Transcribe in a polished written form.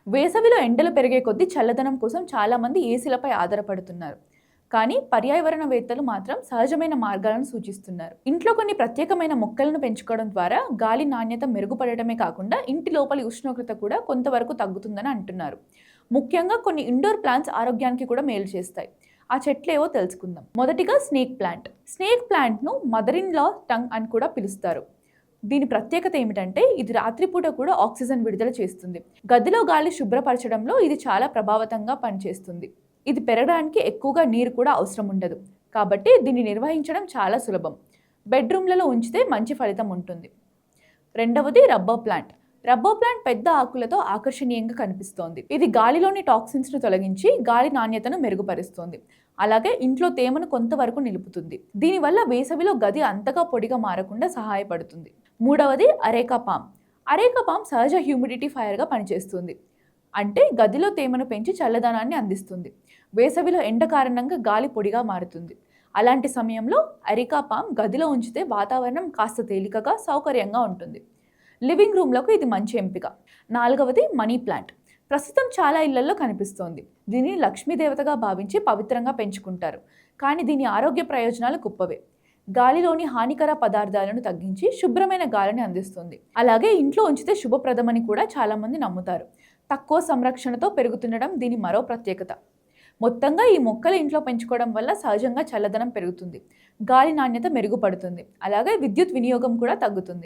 వేసవిలో ఎండలు పెరిగే కొద్దీ చల్లదనం కోసం చాలామంది ఏసీలపై ఆధారపడుతున్నారు. కానీ పర్యావరణవేత్తలు మాత్రం సహజమైన మార్గాలను సూచిస్తున్నారు. ఇంట్లో కొన్ని ప్రత్యేకమైన మొక్కలను పెంచుకోవడం ద్వారా గాలి నాణ్యత మెరుగుపడటమే కాకుండా ఇంటి లోపలి ఉష్ణోగ్రత కూడా కొంతవరకు తగ్గుతుందని అంటున్నారు. ముఖ్యంగా కొన్ని ఇండోర్ ప్లాంట్స్ ఆరోగ్యానికి కూడా మేలు చేస్తాయి. ఆ చెట్లేవో తెలుసుకుందాం. మొదటిగా స్నేక్ ప్లాంట్. స్నేక్ ప్లాంట్ను మదర్ ఇన్ లా టంగ్ అని కూడా పిలుస్తారు. దీని ప్రత్యేకత ఏమిటంటే ఇది రాత్రిపూట కూడా ఆక్సిజన్ విడుదల చేస్తుంది. గదిలో గాలి శుభ్రపరచడంలో ఇది చాలా ప్రభావతంగా పనిచేస్తుంది. ఇది పెరగడానికి ఎక్కువగా నీరు కూడా అవసరం ఉండదు. కాబట్టి దీన్ని నిర్వహించడం చాలా సులభం. బెడ్రూమ్లలో ఉంచితే మంచి ఫలితం ఉంటుంది. రెండవది రబ్బర్ ప్లాంట్. రబ్బర్ ప్లాంట్ పెద్ద ఆకులతో ఆకర్షణీయంగా కనిపిస్తోంది. ఇది గాలిలోని టాక్సిన్స్ను తొలగించి గాలి నాణ్యతను మెరుగుపరుస్తుంది. అలాగే ఇంట్లో తేమను కొంతవరకు నిలుపుతుంది. దీనివల్ల వేసవిలో గది అంతగా పొడిగా మారకుండా సహాయపడుతుంది. మూడవది అరేకా పామ్. అరేకా పామ్ సహజ హ్యూమిడిఫైయర్గా పనిచేస్తుంది. అంటే గదిలో తేమను పెంచి చల్లదనాన్ని అందిస్తుంది. వేసవిలో ఎండ కారణంగా గాలి పొడిగా మారుతుంది. అలాంటి సమయంలో అరేకా పామ్ గదిలో ఉంచితే వాతావరణం కాస్త తేలికగా సౌకర్యంగా ఉంటుంది. లివింగ్ రూమ్లకు ఇది మంచి ఎంపిక. నాలుగవది మనీ ప్లాంట్. ప్రస్తుతం చాలా ఇళ్లలో కనిపిస్తోంది. దీనిని లక్ష్మీదేవతగా భావించి పవిత్రంగా పెంచుకుంటారు. కానీ దీని ఆరోగ్య ప్రయోజనాలు గొప్పవే. గాలిలోని హానికర పదార్థాలను తగ్గించి శుభ్రమైన గాలిని అందిస్తుంది. అలాగే ఇంట్లో ఉంచితే శుభప్రదమని కూడా చాలామంది నమ్ముతారు. తక్కువ సంరక్షణతో పెరుగుతుండడం దీని మరో ప్రత్యేకత. మొత్తంగా ఈ మొక్కలు ఇంట్లో పెంచుకోవడం వల్ల సహజంగా చల్లదనం పెరుగుతుంది, గాలి నాణ్యత మెరుగుపడుతుంది, అలాగే విద్యుత్ వినియోగం కూడా తగ్గుతుంది.